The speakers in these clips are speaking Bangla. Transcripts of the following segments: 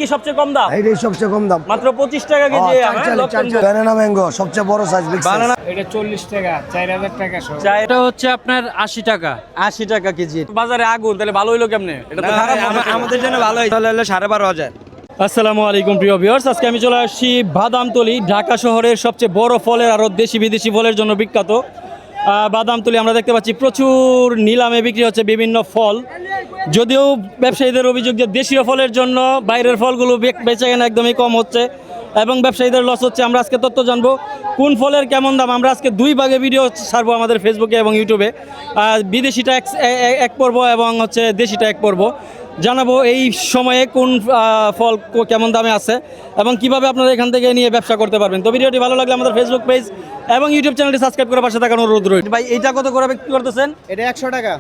কি সবচেয়ে কম দাম? এইটাই সবচেয়ে কম দাম, মাত্র 25 টাকা কেজি। ব্যানানা ম্যাঙ্গো সবচেয়ে বড় সাইজ, বিগ সাইজ। এটা 40 টাকা, 4000 টাকা সব। এটা হচ্ছে আপনার 80 টাকা। 80 টাকা কেজি। বাজারে আগুন, তাহলে ভালো হইলো কেমনে? এটা তো খারাপ। আমাদের জন্য ভালো হইছে, তাহলে 12,500। আসসালামু আলাইকুম প্রিয় ভিউয়ার্স, আজকে আমি চলে আসছি বাদামতলী, ঢাকা শহরের সবচেয়ে বড় ফলের আরো দেশি বিদেশি ফলের জন্য বিখ্যাত বাদামতলী। আমরা দেখতে পাচ্ছি প্রচুর নিলামে বিক্রি হচ্ছে বিভিন্ন ফল। যদিও ব্যবসায়ীদের অভিযোগ যে দেশীয় ফলের জন্য বাইরের ফলগুলো বেচাকেনা একদমই কম হচ্ছে এবং ব্যবসায়ীদের লস হচ্ছে। আমরা আজকে তথ্য জানবো কোন ফলের কেমন দাম। আমরা আজকে দুই ভাগে ভিডিও ছাড়বো আমাদের ফেসবুকে এবং ইউটিউবে। বিদেশিটা এক পর্ব এবং হচ্ছে দেশিটা এক পর্ব। জানাবো এই সময়ে কোন ফল কেমন দামে আছে এবং কিভাবে আপনারা এখান থেকে নিয়ে ব্যবসা করতে পারবেন। তো ভিডিওটি ভালো লাগলে আমাদের ফেসবুক পেজ এবং ইউটিউব চ্যানেলটি সাবস্ক্রাইব করে পাশে থাকার অনুরোধ রইল। ভাই এইটা কত করে বিক্রি করতেছেন? এটা 100 টাকা।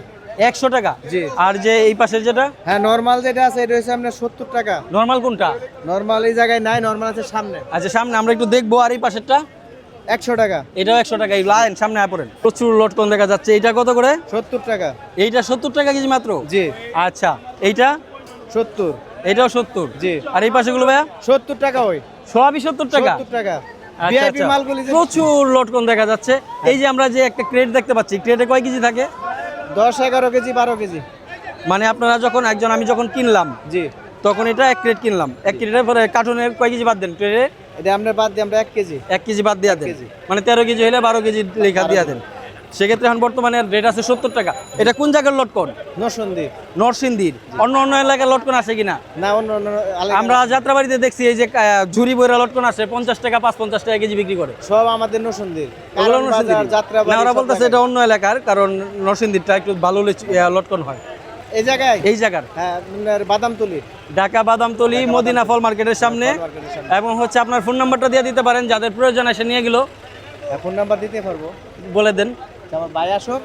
100 টাকা? জি। আর যে এই পাশের যেটা? হ্যাঁ, নরমাল যেটা আছে এটা হচ্ছে আপনার 70 টাকা। নরমাল কোনটা? নরমাল এই জায়গায় নাই, নরমাল আছে সামনে। আচ্ছা, সামনে আমরা একটু দেখবো। আর এই পাশেরটা? 100 টাকা। এটাও 100 টাকা। এই লাইন সামনে পড়েন, প্রচুর লটকন দেখা যাচ্ছে। এইটা কত করে? 70 টাকা। এইটা 70 টাকা কেজি মাত্র? জি। আচ্ছা, এইটা 70। এটাও 70? জি। আর এই পাশেগুলো ভাইয়া? 70 টাকা। ওই সবই 70 টাকা? 70 টাকা। আচ্ছা, ভিআইপি আচ্ছা। মালগুলি যে প্রচুর লটকন দেখা যাচ্ছে। এই যে আমরা যে একটা ক্রেট দেখতে পাচ্ছি, ক্রেটে কয় কেজি থাকে? 10, 11 কেজি, 12 কেজি। মানে আপনারা যখন আমি যখন কিনলাম, জি। তখন এটা এক ক্রেট কিনলাম। এক ক্রেটের পরে কার্টুনের কয় কেজি বাদ দেন? ক্রেটে এটা আমরা বাদ দিই, আমরা 1 কেজি। 1 কেজি বাদ দিয়ে দেন। কেজি। মানে 13 কেজি হলে 12 কেজি লেখা দিয়ে দেন। সেক্ষেত্রে এখন বর্তমানে রেট আছে 70 টাকা। এটা কোন জায়গার লটকন? নরসিংদী। নরসিংদীর? অন্য অন্য এলাকার লটকন আছে কিনা? না, অন্য আমরা যাত্রাবাড়িতে দেখছি এই যে ঝুরি বইরা লটকন আছে 50 টাকা, 5-50 টাকা কেজি বিক্রি করে। সব আমাদের নরসিংদী। ওগুলো নরসিংদীর? যাত্রাবাড়ি। না, ওরা বলতেছে এটা অন্য এলাকার, কারণ নরসিংদীরটা একটু ভালো লটকন হয়। এই জায়গায়? এই জায়গার? হ্যাঁ, আপনার বাদামতলী। ঢাকা বাদামতলী মদিনা ফল মার্কেটের সামনে। মার্কেটের সামনে। এবং হচ্ছে আপনার ফোন নাম্বারটা দিয়ে দিতে পারেন, যাদের প্রয়োজন এসে নিয়ে গেল। ফোন নাম্বার দিতে পারবো, বলে দেন। আমার ভাই আসুক,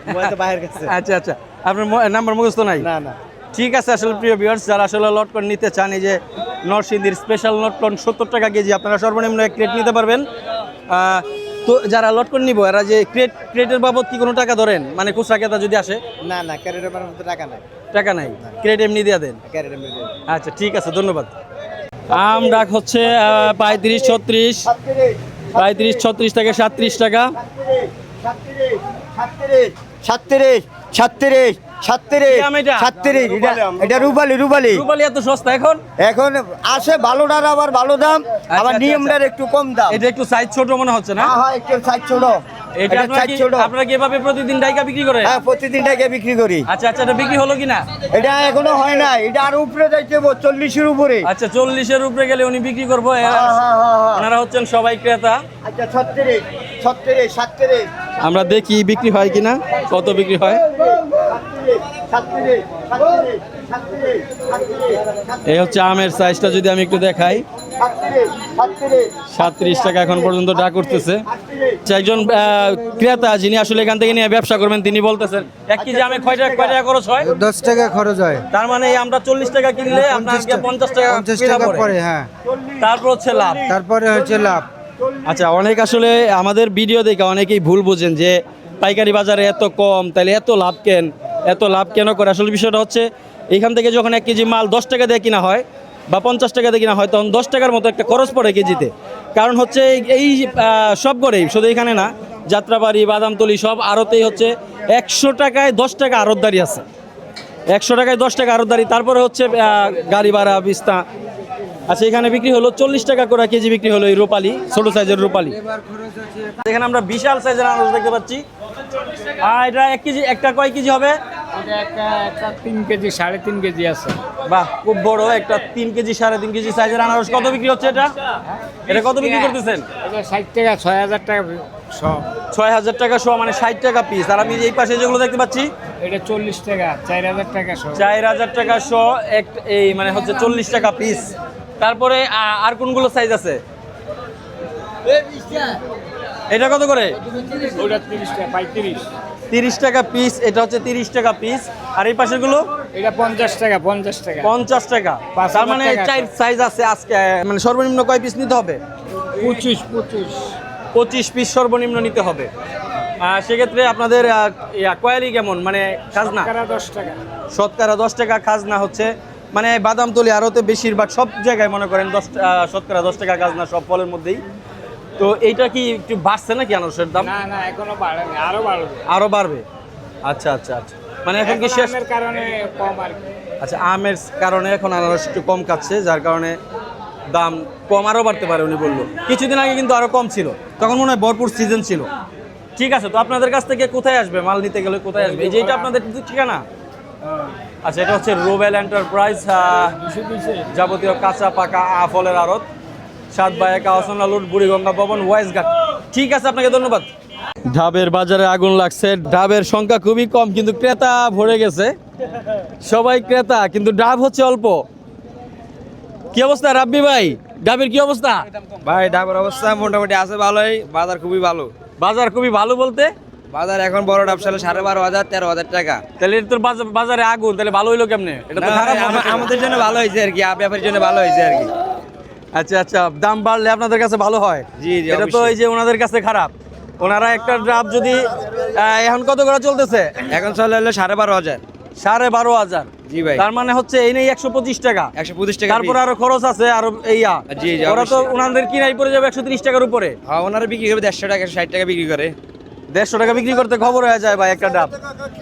মোবাইল তো বাইরের কাছে। আচ্ছা আচ্ছা, আপনার নাম্বার মুখস্থ নাই? না না। ঠিক আছে। আসলে প্রিয় ভিউয়ার্স, যারা আসলে লটকন নিতে চান, এই যে নরসিংদীর স্পেশাল লটকন 70 টাকা কেজি, আপনারা সর্বনিম্ন এক ক্রেট নিতে পারবেন। তো যারা লটকন নিব, এরা যে ক্রেটের বাবদ কি কোনো টাকা ধরেন? মানে খুচরা ক্রেতা যদি আসে? না না, ক্যারেটের মধ্যে টাকা নাই। টাকা নাই? ক্রেট এমনি দিয়ে দেন? ক্যারেটের মধ্যে। আচ্ছা, ঠিক আছে, ধন্যবাদ। আম ডাক হচ্ছে 35, 36, 35, 36 থেকে 37 টাকা। এটা রুপালি। রুপালি এত সস্তা এখন? এখন আসে ভালোটার আবার ভালো দাম, আবার আচ্ছা, নিয়মটার একটু কম দাম। এটা একটু সাইজ ছোট মনে হচ্ছে না? হ্যাঁ, একটু সাইজ ছোট। এটা আপনারা কি এভাবে প্রতিদিন ডাইকা বিক্রি করে? হ্যাঁ, প্রতিদিন টাকা বিক্রি করি। আচ্ছা আচ্ছা, এটা বিক্রি হলো কিনা? এটা এখনো হয় না, এটা আর উপরে যাইতে 40-এর উপরে। আচ্ছা, 40-এর উপরে গেলে উনি বিক্রি করবো। হ্যাঁ। ওনারা হচ্ছেন সবাই ক্রেতা। আচ্ছা, 36, 37। আমরা দেখি বিক্রি হয় কিনা, কত বিক্রি হয়। এই হচ্ছে আমের সাইজটা, যদি আমি একটু দেখাই, 37 টাকা এখন পর্যন্ত ডাক করতেছে। একজন ক্রেতা যিনি আসলে এখান থেকে নিয়ে ব্যবসা করবেন, তিনি বলতেছেন 1 কেজি আমে কয় টাকা খরচ হয়? 10 টাকা খরচ হয়। তার মানে আমরা 40 টাকা কিনলে আপনাকে 50 টাকা পড়ে। হ্যাঁ, তারপর হচ্ছে লাভ। তারপরে হচ্ছে লাভ। আচ্ছা, অনেক আসলে আমাদের ভিডিও দেখে অনেকেই ভুল বোঝেন যে পাইকারি বাজারে এত কম, তাহলে এত লাভ কেন করে। আসলে বিষয়টা হচ্ছে, এইখান থেকে যখন 1 কেজি মাল 10 টাকা দিয়ে কিনা হয় বা 50 টাকা দিয়ে কিনা হয়, তখন 10 টাকার মতো একটা খরচ পড়ে কেজিতে। কারণ হচ্ছে এই সব করেই, শুধু এখানে না, যাত্রাবাড়ি, বাদামতলী সব আড়তেই হচ্ছে 100 টাকায় 10 টাকা আড়তদারি আছে। 100 টাকায় 10 টাকা আড়তদারি। তারপরে হচ্ছে গাড়ি ভাড়া, বিস্তা। আচ্ছা, এখানে বিক্রি হলো 40 টাকা করে কেজি বিক্রি হলো এই রূপালি, ছোট সাইজের রূপালি। এখানে আমরা বিশাল সাইজের আনারস দেখতে পাচ্ছি। এটা 1 কেজি, একটা কয় কেজি হবে? একটা 3 কেজি, 3.5 কেজি আছে। বাহ, খুব বড় একটা 3 কেজি, 3.5 কেজি সাইজের আনারস। কত বিক্রি হচ্ছে এটা কত বিক্রি করতেছেন? এটা 60 টাকা, 6000 টাকা সব। 6000 টাকা শো, মানে 60 টাকা পিস। আর আমি এই পাশে যেগুলো দেখতে পাচ্ছি, এটা 40 টাকা, 4000 টাকা সব। 4000 টাকা শো, এই মানে হচ্ছে 40 টাকা পিস। তারপরে আর কোনগুলো সাইজ আছে? এটা কত করে? ওটা 30 টাকা, 35। 30 টাকা পিস। এটা হচ্ছে 30 টাকা পিস। আর এই পাশেগুলো? এটা 50 টাকা, 50 টাকা। 50 টাকা। তার মানে 4 সাইজ আছে আজকে। মানে সর্বনিম্ন কয় পিস নিতে হবে? 25 পিস সর্বনিম্ন নিতে হবে। সেক্ষেত্রে আপনাদের কোয়ালিটি কেমন, মানে খাজনা? শতকরা 10 টাকা। শতকরা 10 টাকা খাজনা হচ্ছে। মানে বাদামতলি আরতে বেশিরভাগ সব জায়গায় মনে করেন 10 টাকা গাছ না সব ফলের মধ্যেই। তো এইটা কি একটু বাড়ছে নাকি আনারসের দাম? না না এখনো বাড়েনি, আরো বাড়বে। আরো বাড়বে? আচ্ছা আচ্ছা আচ্ছা, মানে এখন কি শেষ? আমের কারণে কম আর কি। আচ্ছা, আমের কারণে এখন আনারস একটু কম খাচ্ছে, যার কারণে দাম কম আরও বাড়তে পারে উনি বললো। কিছুদিন আগে কিন্তু আরও কম ছিল, তখন মনে হয় ভরপুর সিজন ছিল। ঠিক আছে, তো আপনাদের কাছ থেকে কোথায় আসবে মাল নিতে গেলে? কোথায় আসবে? এই যে এটা আপনাদের ঠিকানা? আচ্ছা, এটা হচ্ছে রুবেল এন্টারপ্রাইজ, যাবতীয় কাঁচা পাকা ফলের আড়ত, 7 বাই 1 আহসান রোড, বুড়িগঙ্গা ভবন, ওয়াইজঘাট। ঠিক আছে, আপনাকে ধন্যবাদ। ডাবের বাজারে আগুন লাগছে, ডাবের সংখ্যা খুবই কম কিন্তু ক্রেতা ভরে গেছে, সবাই ক্রেতা কিন্তু ডাব হচ্ছে অল্প। কি অবস্থা রাব্বি ভাই, ডাবের কি অবস্থা? ভাই ডাবের অবস্থা মোটামুটি আছে ভালোই, বাজার খুবই ভালো। বাজার খুবই ভালো বলতে? বাজার এখন বড় ডাব সালে 12,500 13,000 টাকা। তাহলে এটা তোর বাজারে আগুন, তাহলে ভালো হইলো কেমনে? এটা তো না, খারাপ হবে। আমাদের জন্য ভালো হয়েছে আর কি, ব্যাপারের জন্য ভালো হয়েছে আর কি। আচ্ছা আচ্ছা, দাম বাড়লে আপনাদের কাছে ভালো হয়? জি জি, এটা তো অবশ্যই। এই যে ওনাদের কাছে খারাপ, ওনারা একটা ডাব যদি এখন কত করে চলতেছে? এখন চলে হলো 12,500। 12,500। জি ভাই, তার মানে হচ্ছে এই নেই 125 টাকা। 125 টাকা। তারপর আরো খরচ আছে আরো এইয়া। জি জি, ওরা তো অবশ্যই। ওনাদের কিনাই পড়ে যাবে 130 টাকার উপরে। হ্যাঁ, ওনারা বিক্রি করে 150 টাকা 160 টাকা বিক্রি করে। 150 টাকা বিক্রি করতে খবর হয়ে যায় ভাই একটা ডাব।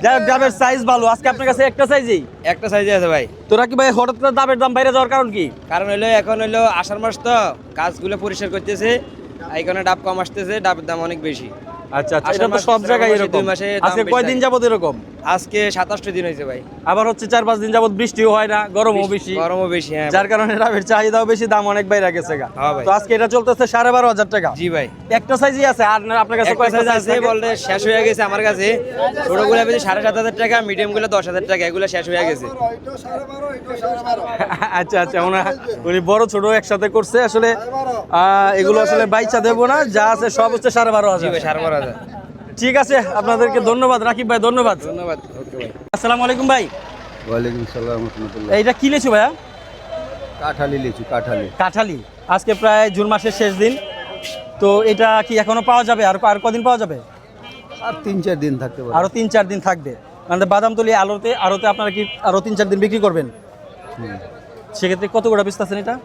যাই হোক, ডাবের সাইজ ভালো। আজকে আপনার কাছে একটা সাইজেই? একটা সাইজে আছে ভাই। তোরা কি ভাই হঠাৎ করে ডাবের দাম বাইরে যাওয়ার কারণ কি? কারণ হলো এখন হলো আষাঢ় মাস, তো গাছগুলো পরিষ্কার করতেছে, এই কারণে ডাব কম আসতেছে, ডাবের দাম অনেক বেশি। আচ্ছা আচ্ছা, আষাঢ় এটা তো মাস, সব শ্রাবণ জায়গায় মাসে, এরকম। 2 মাসে দাম আজকে বেশি কয়দিন থাকে। যাবত এরকম? আজকে 27টা দিন হয়েছে ভাই। আবার হচ্ছে 4-5 দিন যাবত বৃষ্টিও হয় না, গরমও বেশি, গরমও বেশি। হ্যাঁ যার কারণে ডাবের চাহিদাও বেশি, দাম অনেক বাইরে গেছে গা। হ্যাঁ ভাই। তো আজকে এটা চলতেছে 12,500 টাকা। জি ভাই, একটা সাইজই আছে? আর আপনার কাছে একটা কয়টা size সাইজ আছে বলতে শেষ হয়ে গেছে আমার কাছে। ছোটগুলো বেশি 7,500 টাকা, মিডিয়ামগুলো 10,000 টাকা, এগুলো শেষ হয়ে গেছে। আচ্ছা আচ্ছা, উনি বড় ছোট একসাথে করছে আসলে। এগুলো আসলে বাইচা দেবো না, যা আছে সব হচ্ছে 12,500। জি ভাই, 12,500। ঠিক আছে, আপনাদেরকে ধন্যবাদ রাকিব ভাই, ধন্যবাদ। ধন্যবাদ। ওকে ভাই। আসসালামু আলাইকুম ভাই। ওয়ালাইকুম সালাম রহমতুল্লাহ। এইটা কি লিচু ভাইয়া? কাঠালি লিচু, কাঠালি। কাঁঠালি। আজকে প্রায় জুন মাসের শেষ দিন, তো এটা কি এখনো পাওয়া যাবে? আর কদিন পাওয়া যাবে? আর 3-4 দিন থাকতে পারে। আরো 3-4 দিন থাকবে। মানে বাদামতলি আড়তে আপনারা কি আরো 3-4 দিন বিক্রি করবেন? সেক্ষেত্রে কত করে বেচতেছেন এটা?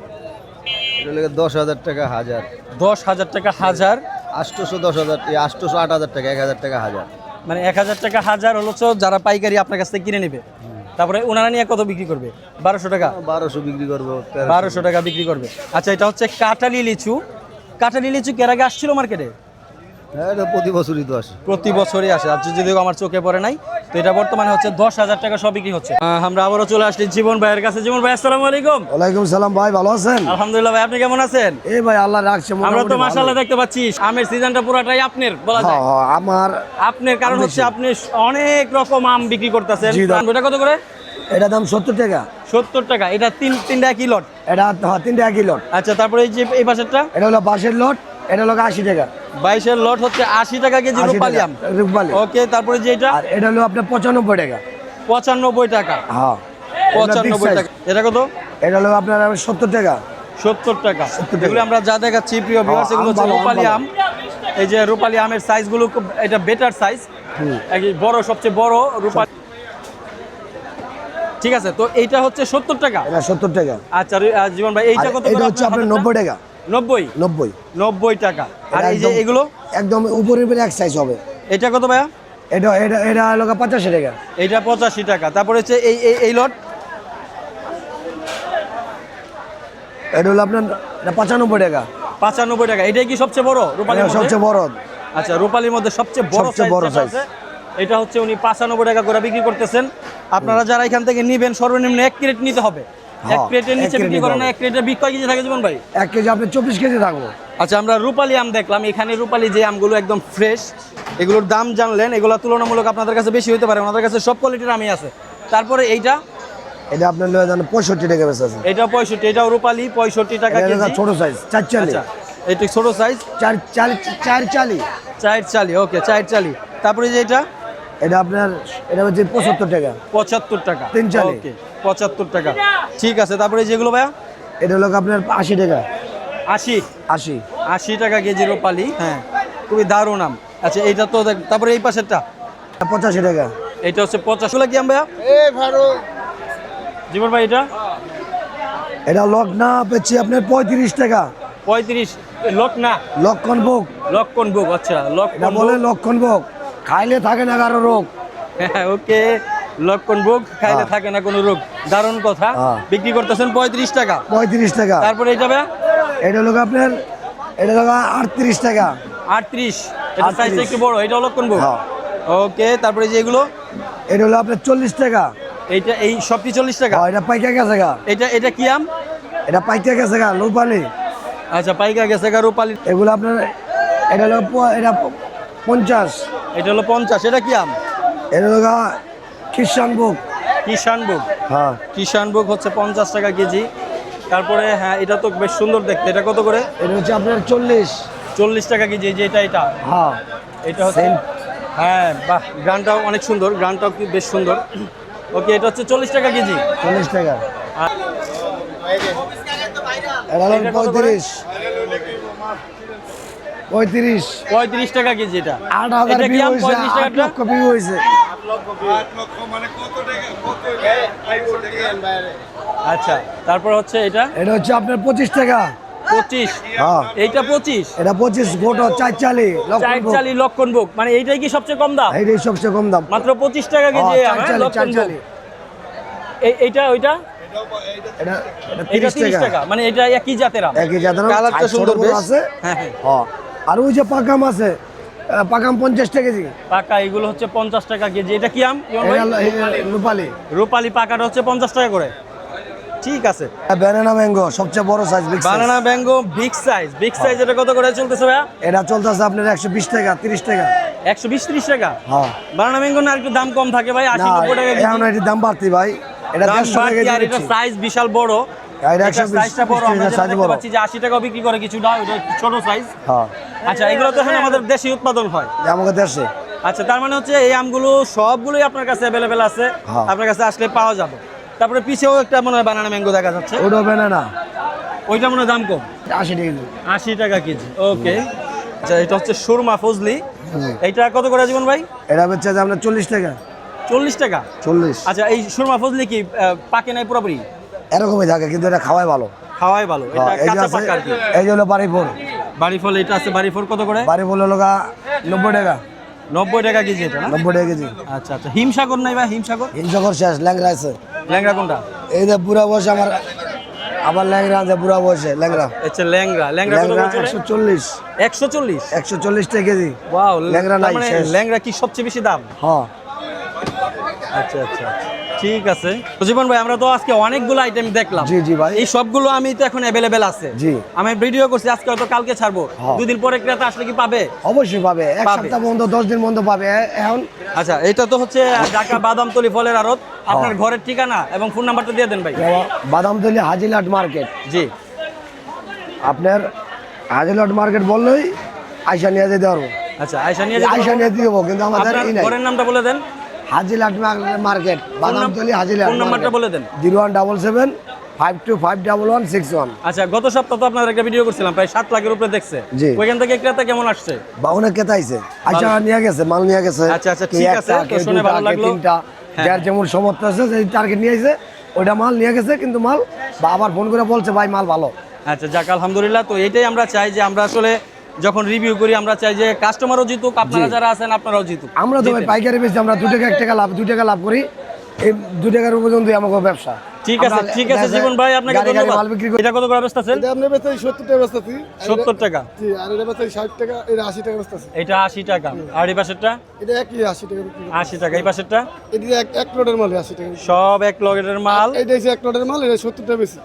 এটা লেগে 10,000 টাকা হাজার। 10,000 টাকা হাজার? 800 10,000, 800 8,000 টাকা, 1,000 টাকা হাজার। মানে 1,000 টাকা হাজার হলো যারা পাইকারি আপনার কাছ থেকে কিনে নেবে। তারপরে ওনারা নিয়ে কত বিক্রি করবে? 1200 টাকা। 1200 বিক্রি করবো। 1200 টাকা বিক্রি করবে। আচ্ছা, এটা হচ্ছে কাঁঠালি লিচু। কাঁঠালি লিচু এর আগে আসছিল মার্কেটে? হ্যাঁ, এটা প্রতি বছরই তো আসে। প্রতি বছরই আসে। আর যদিও আমার চোখে পড়ে নাই, তো এটা বর্তমানে হচ্ছে 10,000 টাকা সব বিক্রি হচ্ছে। আমরা আবারও চলে আসছি জীবন ভাইয়ের কাছে। জীবন ভাই, আসসালামু আলাইকুম। ওয়ালাইকুম সালাম ভাই, ভালো আছেন? আলহামদুলিল্লাহ ভাই, আপনি কেমন আছেন? এই ভাই আল্লাহ রাখছে আমরা তো মোটামুটি ভালো। মাশাআল্লাহ দেখতে পাচ্ছি আমের সিজনটা পুরাটাই আপনার বলা যায়। হ্যাঁ, হ্যাঁ, আমার আপনার কারণ হচ্ছে আপনি অনেক রকম আম বিক্রি করতেছেন। জি, দাম। এটা কত করে? এটা দাম 70 টাকা। 70 টাকা। এটা তিনটা একই লট? এটা হ্যাঁ 3 টাকা কিলো। আচ্ছা, তারপরে এই যে এই পাশেরটা? এটা হলো বাঁশের লট, এটা হলো 80 টাকা। 22-এর লট হচ্ছে 80 টাকা কেজি 80 রূপালি টাকা, আম। রূপালি। ওকে, তারপরে যে এটা? আর এটা হলো আপনার 95 টাকা। 95 টাকা। হ্যাঁ, 95 টাকা। এটা কত? এটা হলো আপনার 70 টাকা। 70 টাকা। 70 টাকা। এগুলো আমরা যা দেখাচ্ছি প্রিয় ভিউয়ার্স, হ্যাঁ, এগুলো আম হচ্ছে ভালো, আম রূপালি ভালো। আম। এই যে রূপালি আমের সাইজগুলো খুব, এটা বেটার সাইজ, বড়, সবচেয়ে বড় রূপালি। ঠিক আছে, তো এইটা হচ্ছে 70 টাকা। এটা 70 টাকা। আচ্ছা জীবন ভাই, এইটা আর কত? এটা হচ্ছে আপনার 90 টাকা। 90 টাকা। আর এই যে একদম- এগুলো? একদম উপরে উপরে এক সাইজ হবে। এটা কত ভাইয়া? এটা এটা এটা হলো 85 টাকা। এইটা 85 টাকা। তারপরে হচ্ছে এই লট? এটা হলো আপনার এটা 95 টাকা। 95 টাকা। এটাই কি সবচেয়ে বড় রূপালির এটা মধ্যে? সবচেয়ে বড়। আচ্ছা, রূপালির মধ্যে সবচেয়ে বড় সবচেয়ে বড় সাইজ। এটা হচ্ছে উনি 95 টাকা করে বিক্রি করতেছেন। আপনারা যারা এখান থেকে নিবেন সর্বনিম্ন 1 ক্রেট নিতে হবে। 1 হ্যাঁ, ক্রেটের নিচে 1 ক্রেট বিক্রি নিতে করেন না। হবে। 1 ক্রেটের বিক্রি কয় কেজি থাকে জীবন ভাই? 1 কেজি আপনার 24 কেজি থাকবো। আচ্ছা, আমরা রূপালি আম দেখলাম। এখানে রূপালি যে আমগুলো একদম ফ্রেশ, এগুলোর দাম জানলেন, এগুলো তুলনামূলক আপনাদের কাছে বেশি হতে পারে, ওনাদের কাছে সব কোয়ালিটির আমই আছে। তারপরে এইটা? এটা আপনার লয়ে যান 65 টাকা বেচা আছে। এটা 65, এটাও রূপালি 65 টাকা এটা হলো কেজি। ছোট সাইজ 440। আচ্ছা, এটা ছোট সাইজ 440। 440। ওকে, 440। তারপরে যে এটা? এটা আপনার এটা হচ্ছে 75 টাকা। 75 টাকা। 340। ওকে, 75 টাকা। ঠিক আছে, তারপরে যেগুলো ভাইয়া? এটা হলো আপনার 80 টাকা। 80 টাকা কেজি রূপালি। হ্যাঁ, খুবই দারুণ আম। আচ্ছা, এইটা তো তারপরে এই পাশেরটা? 85 টাকা। এটা হচ্ছে 50 কি আম ভাইয়া? জীবন ভাই, এটা এটা লকনা পেয়েছি আপনার 35 টাকা। 35 লোক না লক্ষণ ভোগ, লক্ষণ ভোগ, আচ্ছা এটা লক্ষণ বলে ভোগ। লক্ষণ ভোগ। খাইলে থাকে না কারো রোগ। হ্যাঁ, ওকে, লক্ষণ ভোগ, খাইলে হ্যাঁ। থাকে না কোনো রোগ। দারুণ কথা। হ্যাঁ। বিক্রি করতেছেন 35 টাকা। 35 টাকা। তারপরে এটা ভাইয়া এটা হলো আপনার, এটা হলো 38 টাকা। 38, এটা সাইজটা 38 একটু বড়, এটা লক্ষণ ভোগ। হ্যাঁ। ওকে, তারপরে যে এগুলো, এটা হলো আপনার 40 টাকা। এইটা এই সবটি 40 টাকা। হ্যাঁ, এটা পাইকা গেছে গা। এটা কি আম? এটা পাইকা গেছে গা, লোপালি। আচ্ছা, পাইকা গেছে গা, রূপালি। এগুলো আপনার, এটা হলো এটা 50। এটা হলো 50। এটা কি আম? এটা হলো খ্রিস্টান ভোগ। কিষানভোগ। হ্যাঁ, কিষানভোগ হচ্ছে 50 টাকা কেজি। তারপরে হ্যাঁ, এটা তো বেশ সুন্দর দেখতে। এটা কত করে? এটা হচ্ছে আপনার 40। 40 টাকা কেজি। এই যে এটা হ্যাঁ, এটা হচ্ছে, Same. হ্যাঁ বাহ, গ্রানটাও অনেক সুন্দর, গ্রানটাও কি বেশ সুন্দর। ওকে, এটা হচ্ছে 40 টাকা কেজি। 40 টাকা। আর এটা হলো এটা কত করে? 35। 35 টাকা কেজি এটা। 8,000 এটা কি ভিউ আম? হয়েছে, 35 টাকা 8 লক্ষ ভিউ হয়েছে। আচ্ছা, তারপর হচ্ছে এটা এটা হচ্ছে আপনার 25 টাকা। 25। হ্যাঁ, এইটা 25। এটা 25 গোটা 440 লক্ষ। 440 লক্ষণ ভোগ, মানে এইটাই কি সবচেয়ে কম দাম? এইটাই সবচেয়ে কম দাম। মাত্র 25 টাকা কেজি হ্যাঁ, আম, হ্যাঁ, 440, লক্ষণ ভোগ। 440। এইটা ওইটা এটা এটা 30 30 টাকা, মানে এটা একই জাতের আম। একই জাতের আম, কালারটা ছোট সুন্দর বড় বেশ। আছে। হ্যাঁ হ্যাঁ, হ্যাঁ, আর ওই যে পাকাম আছে, পাকাম 50 টাকা কেজি। পাকা এগুলো হচ্ছে 50 টাকা কেজি। এটা কি আম ইমন ভাই? রূপালি। রূপালি পাকাটা হচ্ছে 50 টাকা করে। ঠিক আছে। ব্যানানা ম্যাঙ্গো সবচেয়ে বড় সাইজ, বিগ সাইজ। বানানা ব্যাঙ্গো বিগ সাইজ, এটা কত করে চলতেছে ভাইয়া? এটা চলতেছে আপনার 120 টাকা, 30 টাকা। 120-30 টাকা। হ্যাঁ, বানানা ম্যাঙ্গো না একটু দাম কম থাকে ভাই, না 80-90 টাকা কেজি। এখন এটির দাম বাড়তি ভাই। এটা দাম 150 টাকা বাড়তি, কেজি আর এটা দিচ্ছি। সাইজ বিশাল বড়। এটা এটা 120 সাইজটা বড়, আমরা যেটা সাইজ দেখতে বড়। পাচ্ছি যে 80 টাকা বিক্রি করে কিছুটা, ওটা একটু ছোট সাইজ। হ্যাঁ, আচ্ছা, এগুলো তো এখানে আমাদের দেশি উৎপাদন হয়। আমাকে দেশে। আচ্ছা, তার মানে হচ্ছে এই আমগুলো সবগুলোই আপনার কাছে অ্যাভেলেবেল আছে, হ্যাঁ। আপনার কাছে আসলে পাওয়া যাবে। তারপরে পিছেও একটা মনে হয় বানানা ম্যাঙ্গো দেখা যাচ্ছে, ওটা ব্যানানা ওইটা মনে হয় দাম কম, 80 টাকা কেজি। 80 টাকা কেজি। ওকে, আচ্ছা, এটা হচ্ছে সুরমা ফজলি। এইটা কত করে জীবন ভাই? এটা হচ্ছে যে আপনার 40 টাকা। 40 টাকা। 40 আচ্ছা, এই সুরমা ফজলি কি পাকে নাই পুরোপুরি? এরকমই থাকে, কিন্তু এটা খাওয়াই ভালো। খাওয়াই ভালো, এটা হ্যাঁ, এই যে কাঁচা আছে, পাকা আর কি। এই যে হলো বাড়ি ফোর। বাড়ি ফল এটা আছে, বাড়ি ফল কত করে? বাড়ি ফোর হলো 90 টাকা। 90 টাকা কেজি এটা না? 90 টাকা কেজি। আচ্ছা আচ্ছা, হিমসাগর নাই ভাই? হিমসাগর হিমসাগর শেষ, ল্যাংরা আছে। ল্যাংড়া কোনটা? এই যে বুড়া বয়সে আমার, আবার ল্যাংরা আছে বুড়া বয়সে, ল্যাংরা। আচ্ছা, ল্যাংড়া কত ল্যাংরা করে চলে? 140। 140। 140 টাকা কেজি। ওয়াও, ল্যাংড়া নাই, মানে শেষ। ল্যাংড়া কি সবচেয়ে বেশি দাম? হ্যাঁ, আচ্ছা আচ্ছা, ঠিক আছে। তো জীবন ভাই, আমরা তো আজকে অনেকগুলো আইটেম দেখলাম। জি, জি ভাই। এই সবগুলো আমি তো এখন অ্যাভেলেবেল আছে। জি। আমি ভিডিও করছি আজকে, হয়তো কালকে ছাড়বো। হ্যাঁ। 2 দিন পরে ক্রেতা আসলে কি পাবে? অবশ্যই পাবে। এক পাবে। সপ্তাহ বন্ধ, 10 দিন বন্ধ পাবে এখন। আচ্ছা, এটা তো হচ্ছে ঢাকা বাদামতলি ফলের আড়ত। আপনার ঘরের ঠিকানা এবং ফোন নাম্বারটা দিয়ে দেন ভাই। বাদামতলি হাজিলাট মার্কেট। জি। আপনার হাজিলাট মার্কেট বললেই আইসা নিয়ে যেতে পারবো। আচ্ছা, আয়শা নিয়ে যাবো। আইসা নিয়ে দিয়ে দেবো, কিন্তু আমাদের আপনার এই নাই। ঘরের নামটা বলে দেন। হাজিলাট মার্কেট, বাদামতলি হাজিলাট। ফোন নাম্বারটা বলে দেন। 0177 52511161। আচ্ছা, গত সপ্তাহ তো আপনার একটা ভিডিও করছিলাম, প্রায় 7 লাখের উপরে দেখছে। জি। ওইখান থেকে ক্রেতা কেমন আসছে? বা অনেক কেতা আইছে, আইসা নিয়ে গেছে, মাল নিয়ে গেছে। আচ্ছা, আচ্ছা, কেউ ঠিক একটা, আছে, তো কেউ শুনে দুটা, ভালো কেউ লাগলো। তিনটা। হ্যাঁ। যার যেমন সমর্থ আছে, সেই টার্গেট নিয়ে আইছে, ওইটা মাল নিয়ে গেছে, কিন্তু মাল বা আবার ফোন করে বলছে ভাই মাল ভালো। আচ্ছা, যাক আলহামদুলিল্লাহ। তো এটাই আমরা চাই, যে আমরা আসলে যখন রিভিউ করি আমরা চাই যে কাস্টমারও জিতুক, আপনারা যারা আছেন আপনারাও জিতুক। আমরা তো ভাই পাইকারি বেশি, আমরা 2 টাকা 1 টাকা লাভ, 2 টাকা লাভ করি। এই 2 টাকার পর্যন্তই আমাকে ব্যবসা। ঠিক আছে, আমরা ঠিক আছে জীবন ভাই, আপনাকে গাড়ি গাড়ি ধন্যবাদ। মাল বিক্রি করি। এটা কত করে বেচতেছেন? এটা আপনি বেচতে 70 টাকা বেচতেছি। 70 টাকা। জি, আর এটা বেচতে 60 টাকা, এটা 80 টাকা বেচতেছি। এটা 80 টাকা। আর এই পাশেরটা? এটা একই 80 টাকা বিক্রি করি। 80 টাকা। এই পাশেরটা? এটা এক লোডের মাল 80 টাকা বিক্রি করি। সব এক লগের মাল। এটা হচ্ছে এক লোডের মাল, এটা 70 টাকা বেশি।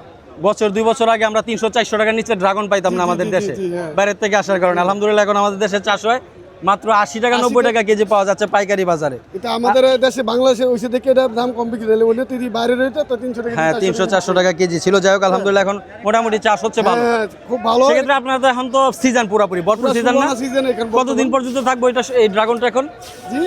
বছর 2 বছর আগে আমরা 300-400 টাকার নিচে ড্রাগন পাইতাম না আমাদের জি, দেশে, জি, হ্যাঁ। বাইরের থেকে আসার কারণে। আলহামদুলিল্লাহ এখন আমাদের দেশে চাষ হয় মাত্র 80 টাকা 90 টাকা কেজি পাওয়া যাচ্ছে পাইকারি বাজারে। এটা আমাদের দেশে বাংলাদেশে ওইসে দেখে এটা দাম কম বিক্রি হলে অন্য তুই বাইরের রেটে তো 300 টাকা। হ্যাঁ, 300-400 টাকা কেজি ছিল। যাই হোক, আলহামদুলিল্লাহ এখন মোটামুটি চাষ হচ্ছে ভালো। হ্যাঁ, খুব ভালো। সেক্ষেত্রে আপনারা তো এখন তো সিজন পুরোপুরি ভরপুর সিজন না? সিজন এখন কতদিন পর্যন্ত থাকবো এটা, এই ড্রাগনটা এখন? জি,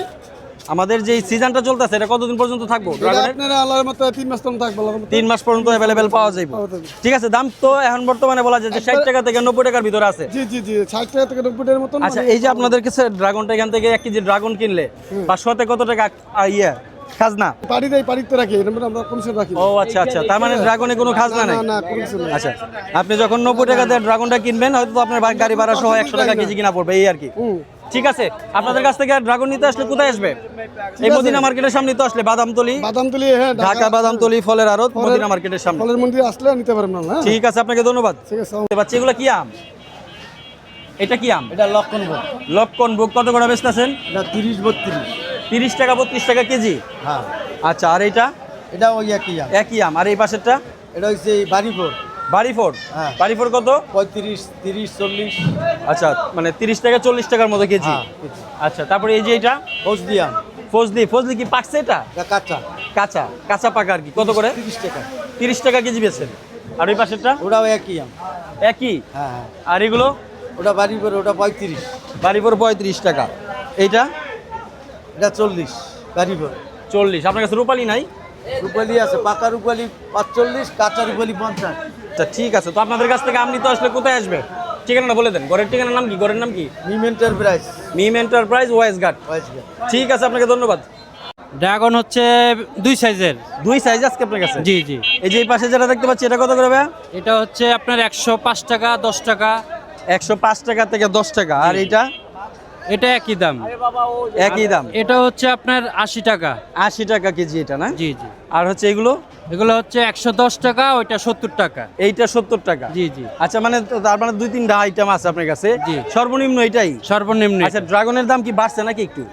আমাদের যে সিজনটা চলতেছে এটা কতদিন পর্যন্ত থাকবো এটা ড্রাগনের? আপনারা আল্লাহর মতো 3 মাস তখন থাকবে আল্লাহর মতো। 3 মাস পর্যন্ত অ্যাভেলেবেল পাওয়া যাবে। পাওয়া যাবে। ঠিক আছে, দাম তো এখন বর্তমানে বলা যায় যে 60 টাকা থেকে 90 টাকার ভিতরে আছে। জি জি জি, 60 টাকা থেকে 90 টাকার মতো। আচ্ছা, এই যে আপনাদের কাছে ড্রাগনটা, এখান থেকে 1 কেজি ড্রাগন কিনলে 500 কত টাকা খাজনা? পাড়ি দেয় পাড়িতে রাখি এর মধ্যে আমরা কমিশন রাখি ও আচ্ছা আচ্ছা, তার মানে ড্রাগনে কোনো খাজনা নাই? না কমিশন নাই। আচ্ছা, আপনি যখন 90 টাকা দিয়ে ড্রাগনটা কিনবেন হয়তো তো আপনার গাড়ি ভাড়া সহ 100 টাকা কেজি কিনা পড়বে, এই আর কি। ঠিক আছে, আপনাদের কাছ থেকে ড্রাগন নিতে আসলে কোথায় আসবে? এই মদিনা মার্কেটের সামনে তো আসলে বাদামতলি, বাদামতলি, হ্যাঁ ঢাকা বাদামতলি ফলের আড়ত, মদিনা মার্কেটের সামনে। ফলের মন্দির আসলে নিতে পারবেন না। হ্যাঁ ঠিক আছে, আপনাকে ধন্যবাদ। ঠিক আছে। বাচ্চা এগুলো কি আম? এটা কি আম? এটা লক্ষণ ভোগ, লক্ষণ ভোগ কত করে বেচতেছেন? এটা 30-32। 30 টাকা 32 টাকা কেজি। হ্যাঁ, আচ্ছা, আর এইটা? এটা ওই একই আম। একই আম। আর এই পাশেরটা? এটা হচ্ছে বাড়িপুর, বাড়িফোর। হ্যাঁ। বাড়িফোর কত? 35, 30, 40। আচ্ছা, মানে 30 টাকা 40 টাকার মতো কেজি। হ্যাঁ, আচ্ছা, তারপরে এই যে এটা ফজলি আম, ফজলি। ফজলি কি পাকছে এটা? এটা কাঁচা, কাঁচা? কাঁচা পাকা আর কি। কত করে? 30 টাকা। 30 টাকা কেজি বেচেন। আর ওই পাশেরটা? ওটাও একই আম। একই। হ্যাঁ হ্যাঁ, আর এগুলো? ওটা বাড়িপুর, ওটা 35। বাড়িফোর 35 টাকা। এইটা? এটা 40 বাড়িপুর। 40। আপনার কাছে রূপালি নাই? রূপালি আছে, পাকা রূপালি 45, কাঁচা রূপালি 50। আচ্ছা, ঠিক আছে। তো আপনাদের কাছ থেকে আম নিতে আসলে কোথায় আসবে? ঠিকানাটা বলে দেন। ঘরের ঠিকানার নাম কি? ঘরের নাম কি? মিম এন্টারপ্রাইজ, মিম এন্টারপ্রাইজ, ওয়াইস ঘাট। ওয়াইজগা। ঠিক আছে, আপনাকে ধন্যবাদ। ড্রাগন হচ্ছে 2 সাইজের। 2 সাইজ আজকে আপনার কাছে? জি জি। এই যে এই পাশে যেটা দেখতে পাচ্ছি, এটা কত করে ভাইয়া? এটা হচ্ছে আপনার 105 টাকা, 10 টাকা। 105 টাকা থেকে 10 টাকা। আর এইটা? এটা একই দাম। একই দাম। এটা হচ্ছে আপনার 80 টাকা। 80 টাকা কেজি এটা না? জি জি। আর হচ্ছে এগুলো? এগুলো হচ্ছে 110 টাকা, ওইটা 70 টাকা। এইটা 70 টাকা। জি জি। আচ্ছা, মানে তার মানে 2-3টা আইটেম আছে আপনার কাছে। জি। সর্বনিম্ন এটাই? সর্বনিম্ন। আচ্ছা, ড্রাগনের দাম কি বাড়ছে নাকি একটু?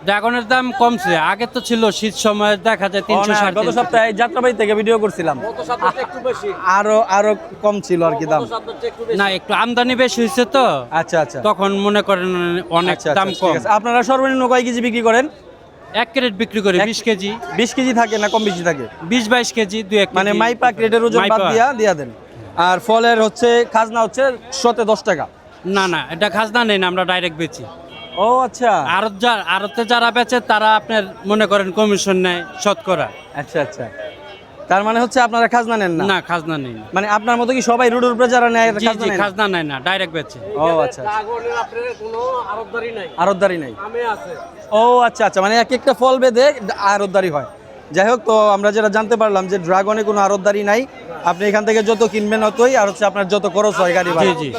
ড্রাগনের দাম কমছে, আগে তো ছিল শীত সময় দেখা যায় 300 গত 350। সপ্তাহে যাত্রাবাড়ি থেকে ভিডিও করছিলাম, আরো কম ছিল আর কি দাম। না, একটু আমদানি বেশি হয়েছে তো, আচ্ছা আচ্ছা। তখন মনে করেন অনেক আচ্ছা, দাম আচ্ছা, কম। ঠিক আছে। আপনারা সর্বনিম্ন কয় কেজি বিক্রি করেন? 1 ক্যারেট বিক্রি করি 20 কেজি। 20 কেজি থাকে না কম বেশি থাকে? 20-22 কেজি, 2-1 মানে মাইপা ক্রেটের ওজন বাদ দিয়া দেন। আর ফলের হচ্ছে খাজনা হচ্ছে 10 টাকা? না না, এটা খাজনা নেই না, আমরা ডাইরেক্ট বেচি। ও আচ্ছা আড়তে যারা বেচে তারা আপনার মনে করেন কমিশন নেয় শতকরা। আচ্ছা আচ্ছা, তার মানে হচ্ছে আপনারা খাজনা নেন না? না, খাজনা নেই না। মানে আপনার মতো কি সবাই রোডের উপরে যারা নেয় জি জি, খাজনা নেয় না, ডাইরেক্ট বেচে। ও আচ্ছা, আড়তদারি নাই? ও আচ্ছা আচ্ছা, মানে এক একটা ফল বেঁধে আড়তদারি হয়। যাই হোক, তো আমরা যেটা জানতে পারলাম যে ড্রাগনে কোনো আড়তদারি নাই, আপনি এখান থেকে যত কিনবেন অতই, আর হচ্ছে আপনার যত খরচ হয় গাড়ি ভাড়া। জি জি।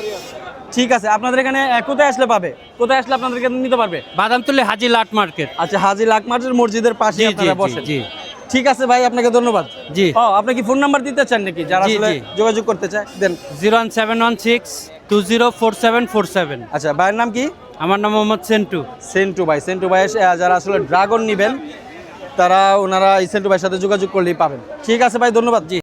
ঠিক আছে, আপনাদের এখানে কোথায় আসলে পাবে? কোথায় আসলে আপনাদেরকে নিতে পারবে? বাদামতলী হাজি লাট মার্কেট। আচ্ছা, হাজি লাকমার্টের মসজিদের পাশে জি জি আপনারা বসেন? জি। ঠিক আছে ভাই, আপনাকে ধন্যবাদ। জি। ও, আপনি কি ফোন নাম্বার দিতে চান নাকি যারা জি, আসলে জি। যোগাযোগ করতে চায়? দেন। 01716204747। আচ্ছা, ভাইয়ের নাম কি? আমার নাম মোহাম্মদ সেন্টু। সেন্টু ভাই। সেন্টু ভাই যারা আসলে ড্রাগন নেবেন তারা ওনারা এই সেন্টু ভাইয়ের সাথে যোগাযোগ করলেই পাবেন। ঠিক আছে ভাই, ধন্যবাদ। জি।